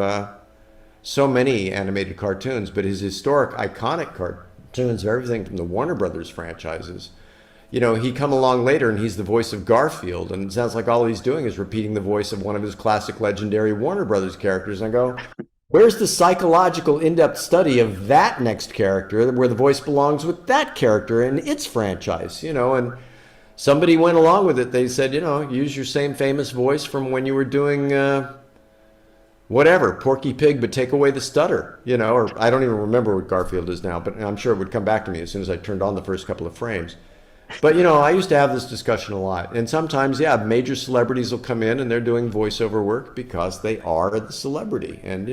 so many animated cartoons, but his historic, iconic cartoons, everything from the Warner Brothers franchises, he come along later and he's the voice of Garfield, and it sounds like all he's doing is repeating the voice of one of his classic legendary Warner Brothers characters. And I go, where's the psychological in-depth study of that next character where the voice belongs with that character in its franchise, and somebody went along with it. They said, use your same famous voice from when you were doing whatever, Porky Pig, but take away the stutter, or I don't even remember what Garfield is now, but I'm sure it would come back to me as soon as I turned on the first couple of frames. But I used to have this discussion a lot. And sometimes, yeah, major celebrities will come in and they're doing voiceover work because they are the celebrity. And,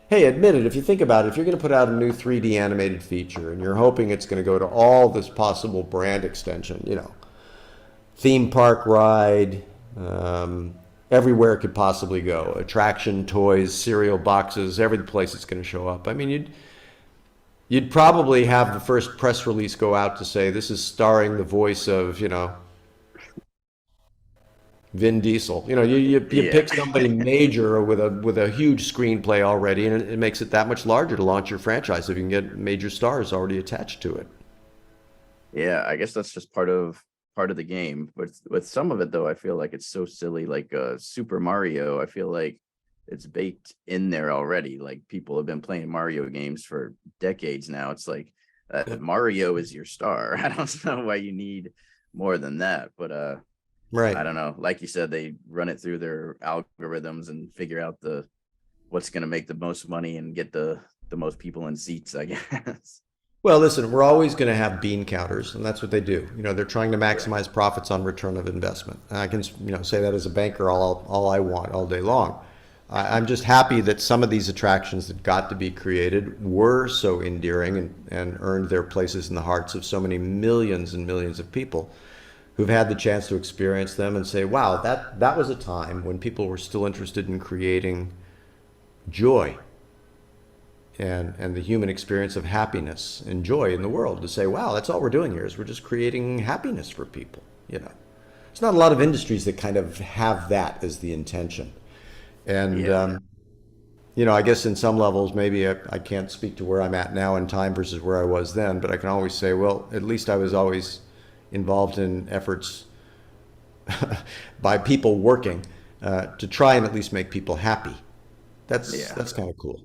hey, admit it, if you think about it, if you're going to put out a new 3D animated feature and you're hoping it's going to go to all this possible brand extension, theme park ride, everywhere it could possibly go, attraction, toys, cereal boxes, every place it's going to show up. I mean, you'd probably have the first press release go out to say this is starring the voice of, Vin Diesel. You Yeah. pick somebody major with a huge screenplay already, and it makes it that much larger to launch your franchise if you can get major stars already attached to it. Yeah, I guess that's just part of the game. But with some of it though, I feel like it's so silly. Like Super Mario, I feel like it's baked in there already. Like people have been playing Mario games for decades now. It's like Yeah. Mario is your star. I don't know why you need more than that. But Right. I don't know. Like you said, they run it through their algorithms and figure out the what's going to make the most money and get the most people in seats, I guess. Well, listen, we're always going to have bean counters, and that's what they do. They're trying to Right. maximize profits on return of investment. And I can, say that as a banker all I want all day long. I'm just happy that some of these attractions that got to be created were so endearing and earned their places in the hearts of so many millions and millions of people who've had the chance to experience them and say, wow, that was a time when people were still interested in creating joy and the human experience of happiness and joy in the world, to say, wow, that's all we're doing here is we're just creating happiness for people. It's not a lot of industries that kind of have that as the intention. And, Yeah. I guess in some levels, maybe I can't speak to where I'm at now in time versus where I was then, but I can always say, well, at least I was always involved in efforts by people working to try and at least make people happy. That's Yeah. that's kind of cool.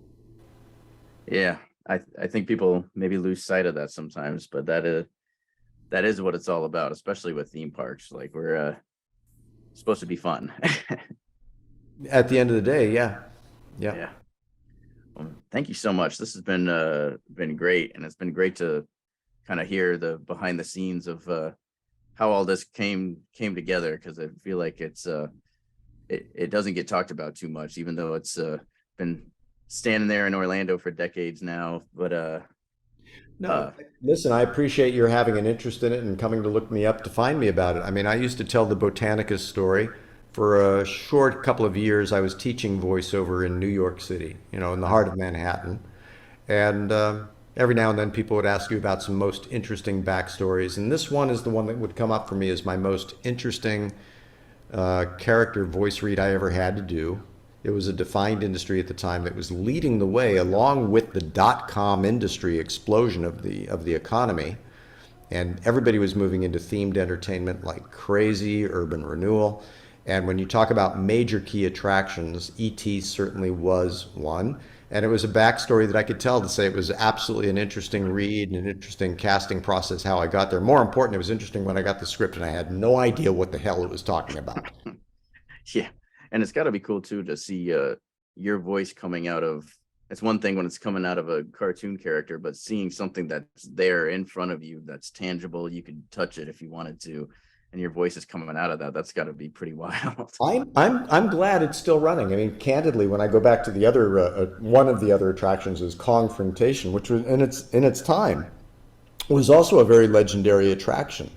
Yeah. I think people maybe lose sight of that sometimes, but that is what it's all about, especially with theme parks. Like we're supposed to be fun. At the end of the day, yeah, yeah. Yeah. Well, thank you so much. This has been great, and it's been great to kind of hear the behind the scenes of how all this came together, because I feel like it doesn't get talked about too much, even though it's been standing there in Orlando for decades now. But No, uh listen, I appreciate your having an interest in it and coming to look me up to find me about it. I mean, I used to tell the Botanicus story for a short couple of years. I was teaching voiceover in New York City, in the heart of Manhattan. And every now and then people would ask you about some most interesting backstories. And this one is the one that would come up for me as my most interesting character voice read I ever had to do. It was a defined industry at the time that was leading the way, along with the dot-com industry explosion of the economy. And everybody was moving into themed entertainment like crazy, urban renewal. And when you talk about major key attractions, E.T. certainly was one. And it was a backstory that I could tell to say it was absolutely an interesting read and an interesting casting process how I got there. More important, it was interesting when I got the script and I had no idea what the hell it was talking about. yeah, and it's got to be cool too to see your voice coming out of. It's one thing when it's coming out of a cartoon character, but seeing something that's there in front of you, that's tangible, you could touch it if you wanted to, and your voice is coming out of that. That's got to be pretty wild. I'm glad it's still running. I mean, candidly, when I go back to the other one of the other attractions is Confrontation, which was in its time was also a very legendary attraction.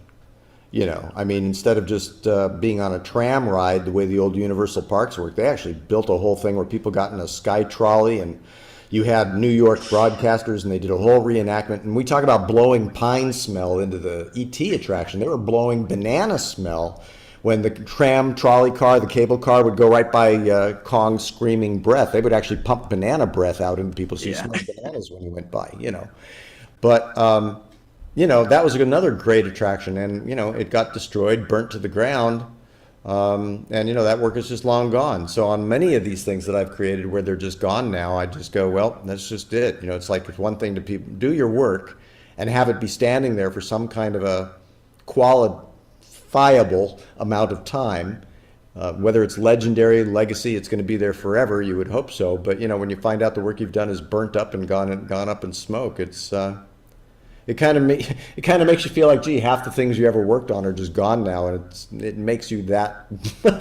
I mean, instead of just being on a tram ride the way the old Universal parks work, they actually built a whole thing where people got in a sky trolley and you had New York broadcasters and they did a whole reenactment. And we talk about blowing pine smell into the ET attraction. They were blowing banana smell when the tram, trolley car, the cable car would go right by Kong's screaming breath. They would actually pump banana breath out into people so you Yeah. smelled bananas when you went by. But that was another great attraction, and it got destroyed, burnt to the ground, and that work is just long gone. So on many of these things that I've created where they're just gone now, I just go, well, that's just it. It's like it's one thing to do your work and have it be standing there for some kind of a qualifiable amount of time, Whether it's legendary, legacy, it's going to be there forever. You would hope so, but you know, when you find out the work you've done is burnt up and gone up in smoke, it kind of it kind of makes you feel like, gee, half the things you ever worked on are just gone now, and it makes you that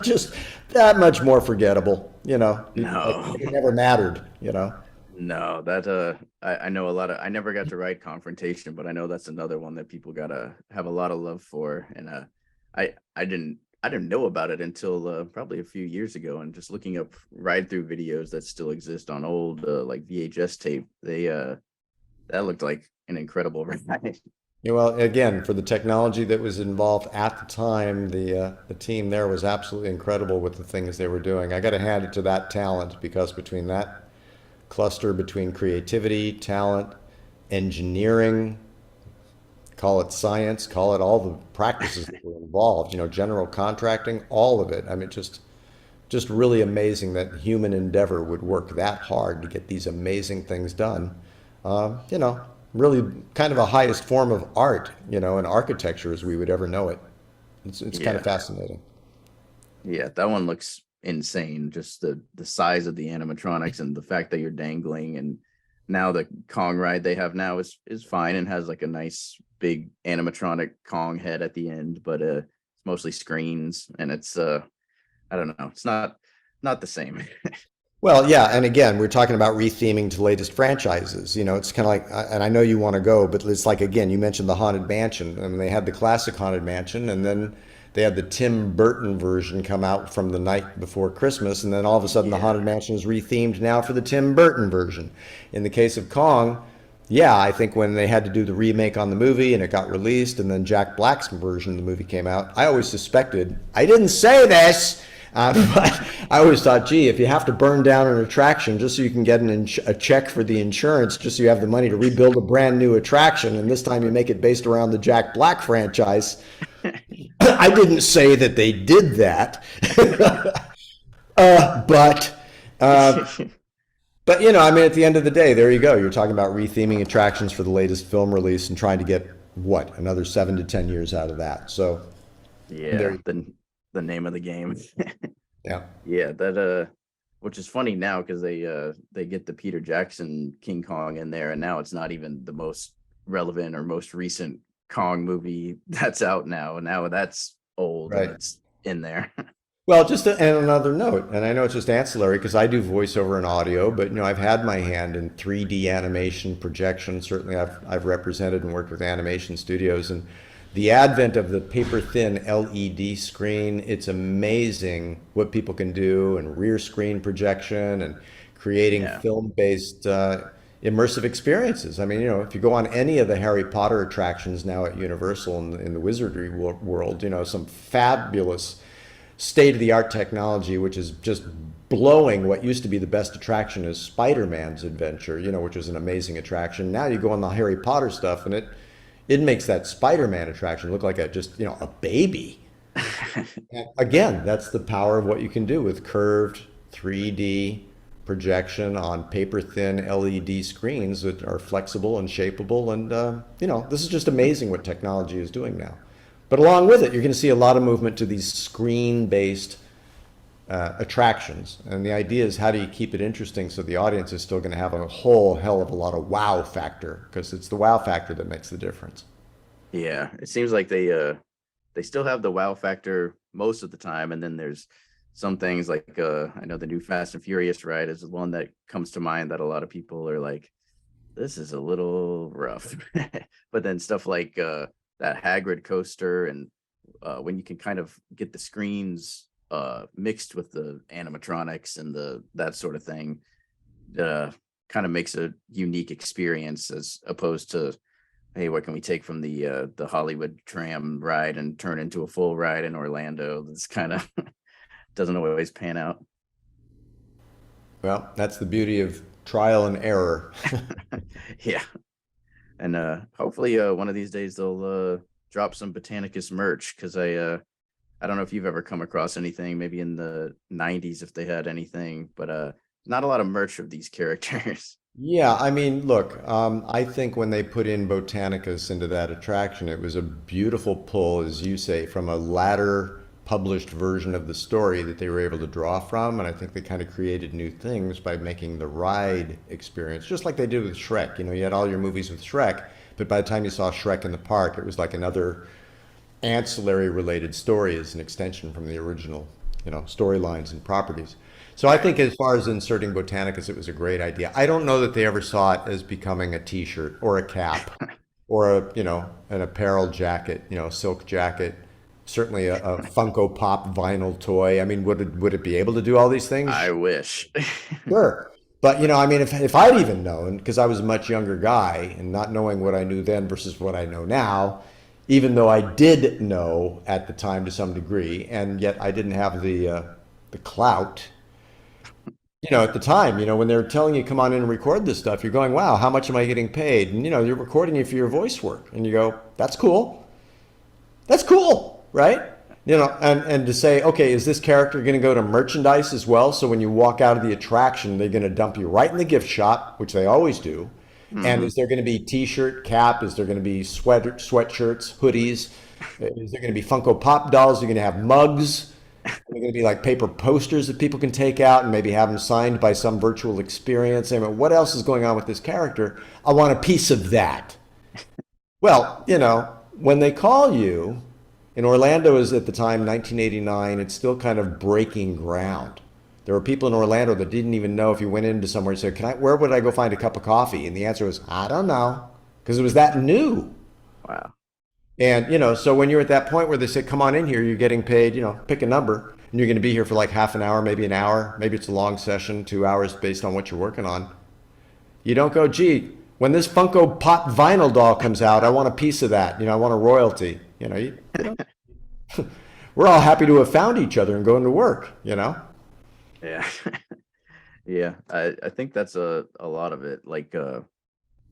just that much more forgettable. You know, like No. it never mattered. You know. No, that I know a lot of I never got to write Confrontation, but I know that's another one that people gotta have a lot of love for. And I didn't know about it until probably a few years ago, and just looking up ride through videos that still exist on old like VHS tape. They that looked like an incredible ride. Yeah, well, again, for the technology that was involved at the time, the team there was absolutely incredible with the things they were doing. I got to hand it to that talent because between that cluster between creativity, talent, engineering, call it science, call it all the practices that were involved, you know, general contracting, all of it. I mean, just really amazing that human endeavor would work that hard to get these amazing things done. You know, really kind of a highest form of art, you know, and architecture as we would ever know it. It's kind of Yeah. fascinating. Yeah, that one looks insane. Just the size of the animatronics and the fact that you're dangling. And now the Kong ride they have now is fine and has like a nice big animatronic Kong head at the end, but it's mostly screens, and it's I don't know, it's not the same. Well, yeah, and again, we're talking about retheming to latest franchises. You know, it's kind of like, and I know you want to go, but it's like again, you mentioned the Haunted Mansion. I mean, they had the classic Haunted Mansion, and then they had the Tim Burton version come out from the night before Christmas, and then all of a sudden, the Yeah. Haunted Mansion is rethemed now for the Tim Burton version. In the case of Kong, yeah, I think when they had to do the remake on the movie and it got released, and then Jack Black's version of the movie came out, I always suspected, I didn't say this, but I always thought, gee, if you have to burn down an attraction just so you can get a check for the insurance, just so you have the money to rebuild a brand new attraction, and this time you make it based around the Jack Black franchise, I didn't say that they did that, but. Uh, but you know, I mean, at the end of the day, there you go. You're talking about retheming attractions for the latest film release and trying to get what another 7 to 10 years out of that. So Yeah, there, the name of the game. yeah. Yeah, that which is funny now because they get the Peter Jackson King Kong in there, and now it's not even the most relevant or most recent Kong movie that's out now. And now that's old and Right. it's in there. Well, just and another note, and I know it's just ancillary because I do voiceover and audio, but you know, I've had my hand in 3D animation projection. Certainly, I've represented and worked with animation studios, and the advent of the paper thin LED screen, it's amazing what people can do, and rear screen projection and creating Yeah. film-based immersive experiences. I mean, you know, if you go on any of the Harry Potter attractions now at Universal in the Wizardry world, you know, some fabulous state of the art technology, which is just blowing what used to be the best attraction is Spider-Man's Adventure, you know, which was an amazing attraction. Now you go on the Harry Potter stuff and it makes that Spider-Man attraction look like a just, you know, a baby. And again, that's the power of what you can do with curved 3D projection on paper thin LED screens that are flexible and shapeable. And, you know, this is just amazing what technology is doing now. But along with it, you're going to see a lot of movement to these screen-based attractions. And the idea is how do you keep it interesting so the audience is still going to have a whole hell of a lot of wow factor because it's the wow factor that makes the difference. Yeah, it seems like they still have the wow factor most of the time, and then there's some things like I know the new Fast and Furious ride is the one that comes to mind that a lot of people are like, this is a little rough. But then stuff like that Hagrid coaster, and when you can kind of get the screens mixed with the animatronics and the that sort of thing, uh kind of makes a unique experience as opposed to, hey, what can we take from the Hollywood tram ride and turn into a full ride in Orlando? That's kind of doesn't always pan out. Well, that's the beauty of trial and error. Yeah. And hopefully one of these days they'll drop some Botanicus merch, because I don't know if you've ever come across anything, maybe in the 90s if they had anything, but not a lot of merch of these characters. Yeah, I mean, look, I think when they put in Botanicus into that attraction, it was a beautiful pull, as you say, from a ladder published version of the story that they were able to draw from. And I think they kind of created new things by making the ride experience, just like they did with Shrek. You know, you had all your movies with Shrek, but by the time you saw Shrek in the park, it was like another ancillary related story as an extension from the original, you know, storylines and properties. So I think as far as inserting Botanicus, it was a great idea. I don't know that they ever saw it as becoming a T-shirt or a cap or a, you know, an apparel jacket, you know, silk jacket, certainly a Funko Pop vinyl toy. I mean, would it be able to do all these things? I wish. Sure. But, you know, I mean, if I'd even known, because I was a much younger guy and not knowing what I knew then versus what I know now, even though I did know at the time to some degree, and yet I didn't have the clout. You know, at the time, you know, when they're telling you come on in and record this stuff, you're going, wow, how much am I getting paid? And you know, you're recording it for your voice work, and you go, that's cool. That's cool, right? You know, and to say, okay, is this character going to go to merchandise as well? So when you walk out of the attraction, they're going to dump you right in the gift shop, which they always do. And Hmm. is there going to be T-shirt, cap? Is there going to be sweatshirts, hoodies? Is there going to be Funko Pop dolls? You're going to have mugs. They're going to be like paper posters that people can take out and maybe have them signed by some virtual experience. I mean, what else is going on with this character? I want a piece of that. Well, you know, when they call you, in Orlando is at the time 1989, it's still kind of breaking ground. There were people in Orlando that didn't even know if you went into somewhere and said, "Can I? Where would I go find a cup of coffee?" And the answer was, "I don't know," because it was that new. Wow. And you know, so when you're at that point where they say, "Come on in here," you're getting paid. You know, pick a number, and you're going to be here for like half an hour, maybe it's a long session, 2 hours based on what you're working on. You don't go, "Gee, when this Funko Pop vinyl doll comes out, I want a piece of that. You know, I want a royalty." You know, you don't. We're all happy to have found each other and going to work. You know. Yeah. Yeah. I think that's a lot of it. Like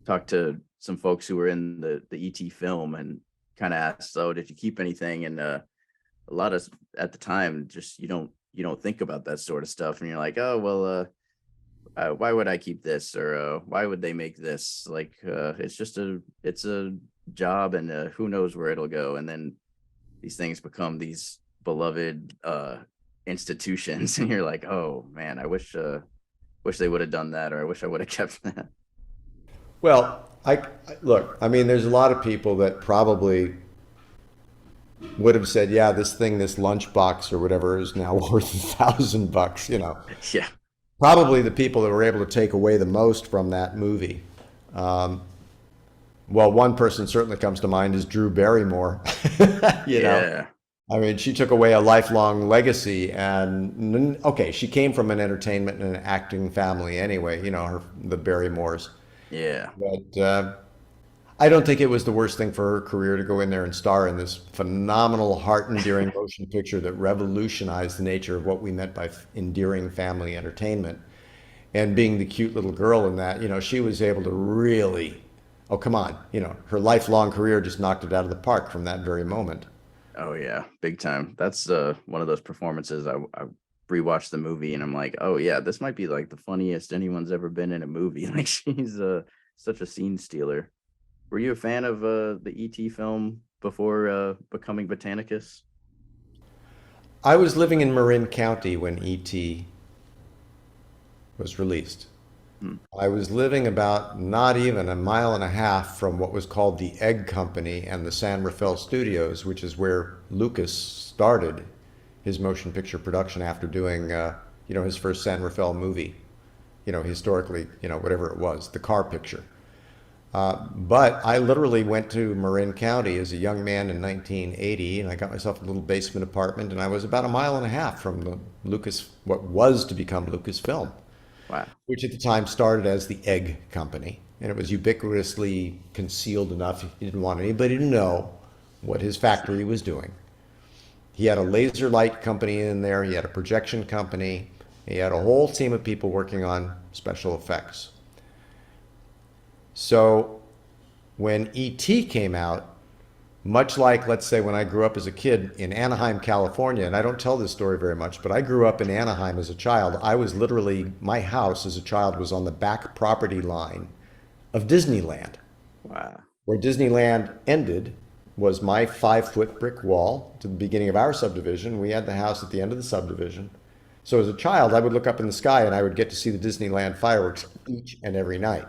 talked to some folks who were in the ET film and kind of asked, "So did you keep anything?" And a lot of at the time, just you don't think about that sort of stuff, and you're like, "Oh well, why would I keep this, or why would they make this? Like, it's a job, and who knows where it'll go." And then these things become these beloved institutions, and you're like, "Oh man, I wish they would have done that, or I wish I would have kept that." Well, look. I mean, there's a lot of people that probably would have said, "Yeah, this thing, this lunchbox or whatever, is now worth $1,000." You know, Yeah. probably the people that were able to take away the most from that movie. Well, one person certainly comes to mind is Drew Barrymore. You know, Yeah. I mean, she took away a lifelong legacy, and okay, she came from an entertainment and an acting family anyway. You know, the Barrymores. Yeah. But I don't think it was the worst thing for her career to go in there and star in this phenomenal, heart-endearing motion picture that revolutionized the nature of what we meant by endearing family entertainment. And being the cute little girl in that, you know, she was able to really, oh, come on, you know, her lifelong career just knocked it out of the park from that very moment. Oh yeah, big time. That's one of those performances. I rewatched the movie and I'm like, "Oh yeah, this might be like the funniest anyone's ever been in a movie." Like, she's such a scene stealer. Were you a fan of the ET film before becoming Botanicus? I was living in Marin County when E.T. was released. Hmm. I was living about not even a mile and a half from what was called the Egg Company and the San Rafael Studios, which is where Lucas started his motion picture production after doing, you know, his first San Rafael movie, you know, historically, you know, whatever it was, the car picture. But I literally went to Marin County as a young man in 1980, and I got myself a little basement apartment, and I was about a mile and a half from the Lucas, what was to become Lucasfilm, Wow. which at the time started as the Egg Company. And it was ubiquitously concealed enough he didn't want anybody to know what his factory was doing. He had a laser light company in there, he had a projection company, he had a whole team of people working on special effects. So when E.T. came out, much like, let's say, when I grew up as a kid in Anaheim, California, and I don't tell this story very much, but I grew up in Anaheim as a child. I was literally, my house as a child was on the back property line of Disneyland. Wow. Where Disneyland ended was my 5-foot brick wall to the beginning of our subdivision. We had the house at the end of the subdivision. So as a child, I would look up in the sky and I would get to see the Disneyland fireworks each and every night.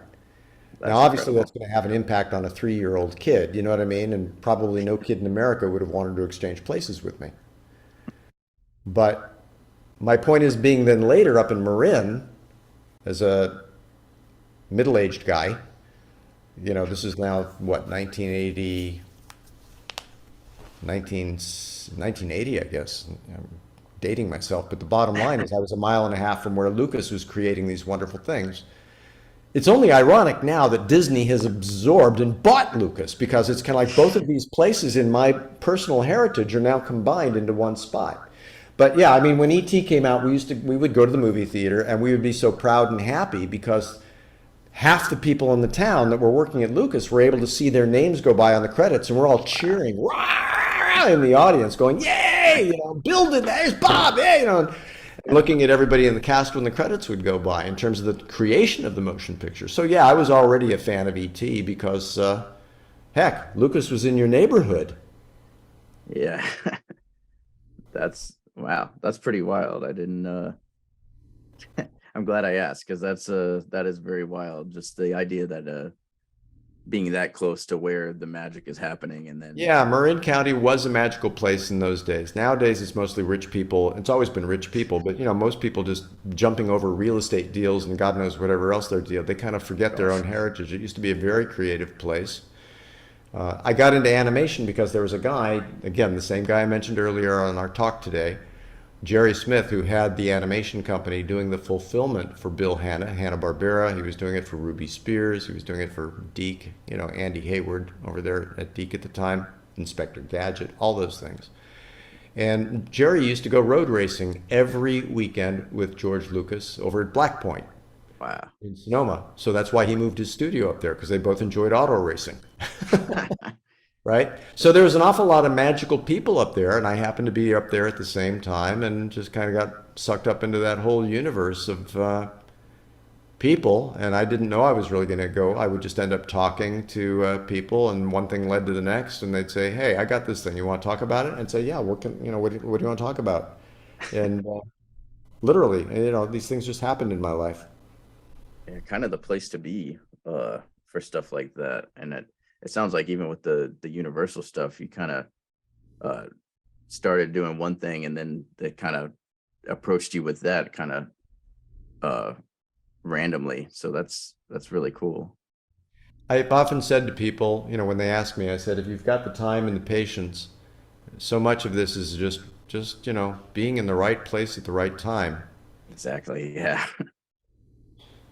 Now, obviously, that's going to have an impact on a 3-year-old kid, you know what I mean? And probably no kid in America would have wanted to exchange places with me. But my point is, being then later up in Marin as a middle-aged guy, you know, this is now, what, 1980, I guess. I'm dating myself, but the bottom line is I was a mile and a half from where Lucas was creating these wonderful things. It's only ironic now that Disney has absorbed and bought Lucas, because it's kind of like both of these places in my personal heritage are now combined into one spot. But yeah, I mean, when E.T. came out, we would go to the movie theater and we would be so proud and happy because half the people in the town that were working at Lucas were able to see their names go by on the credits, and we're all cheering "Rah!" in the audience, going, "Yay! You know, build it. There's Bob!" Hey, you know. Looking at everybody in the cast when the credits would go by in terms of the creation of the motion picture. So yeah, I was already a fan of E.T. because, heck, Lucas was in your neighborhood. Yeah. Wow. That's pretty wild. I didn't, I'm glad I asked, because that is very wild. Just the idea that, being that close to where the magic is happening. And then yeah, Marin County was a magical place in those days. Nowadays it's mostly rich people. It's always been rich people, but you know, most people just jumping over real estate deals and God knows whatever else they're deal. They kind of forget their own heritage. It used to be a very creative place. I got into animation because there was a guy, again, the same guy I mentioned earlier on our talk today, Jerry Smith, who had the animation company doing the fulfillment for Bill Hanna-Barbera. He was doing it for Ruby Spears. He was doing it for Deke, you know, Andy Hayward over there at Deke at the time, Inspector Gadget, all those things. And Jerry used to go road racing every weekend with George Lucas over at Black Point. Wow. In Sonoma. So that's why he moved his studio up there, because they both enjoyed auto racing. Right? So there was an awful lot of magical people up there, and I happened to be up there at the same time and just kind of got sucked up into that whole universe of people. And I didn't know I was really going to go. I would just end up talking to people, and one thing led to the next, and they'd say, "Hey, I got this thing. You want to talk about it?" And I'd say, "Yeah, what do you want to talk about?" And literally, you know, these things just happened in my life. Yeah, kind of the place to be for stuff like that. And it sounds like even with the Universal stuff, you kind of started doing one thing, and then they kind of approached you with that kind of randomly. So that's really cool. I've often said to people, you know, when they ask me, I said, if you've got the time and the patience, so much of this is just you know, being in the right place at the right time. Exactly. Yeah.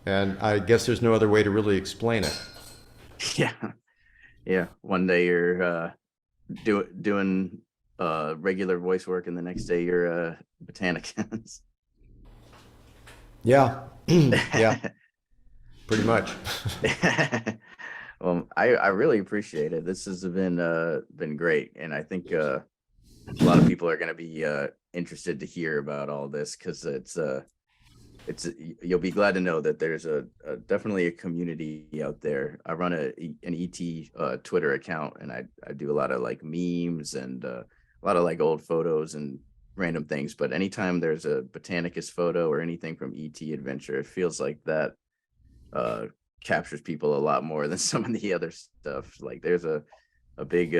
And I guess there's no other way to really explain it. Yeah. Yeah. One day you're doing regular voice work, and the next day you're Botanicus. Yeah. Yeah. Pretty much. Well, I really appreciate it. This has been great, and I think a lot of people are going to be interested to hear about all this, because you'll be glad to know that there's definitely a community out there. I run an ET Twitter account, and I do a lot of like memes and a lot of like old photos and random things. But anytime there's a Botanicus photo or anything from ET Adventure, it feels like that captures people a lot more than some of the other stuff. Like there's a big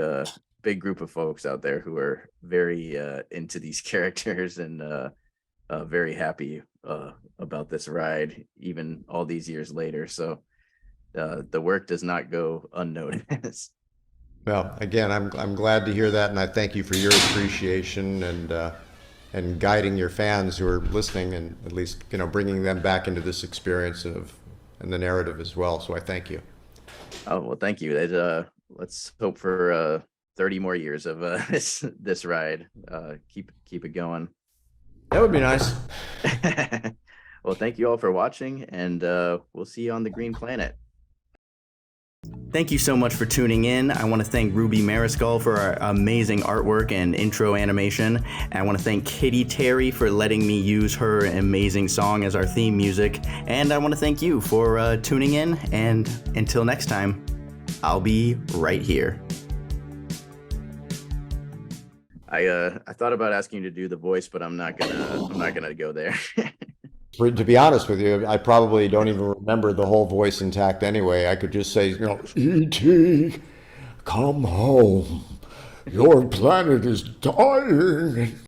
group of folks out there who are very into these characters and very happy about this ride, even all these years later. So the work does not go unnoticed. Well, again, I'm glad to hear that, and I thank you for your appreciation and guiding your fans who are listening, and at least, you know, bringing them back into this experience and the narrative as well. So I thank you. Oh, well, thank you. Let's hope for 30 more years of this ride. Keep it going. That would be nice. Well, thank you all for watching, and we'll see you on the Green Planet. Thank you so much for tuning in. I want to thank Ruby Mariscal for our amazing artwork and intro animation. And I want to thank Kitty Terry for letting me use her amazing song as our theme music. And I want to thank you for tuning in. And until next time, I'll be right here. I thought about asking you to do the voice, but I'm not gonna go there. To be honest with you, I probably don't even remember the whole voice intact anyway. I could just say, E.T., come home. Your planet is dying.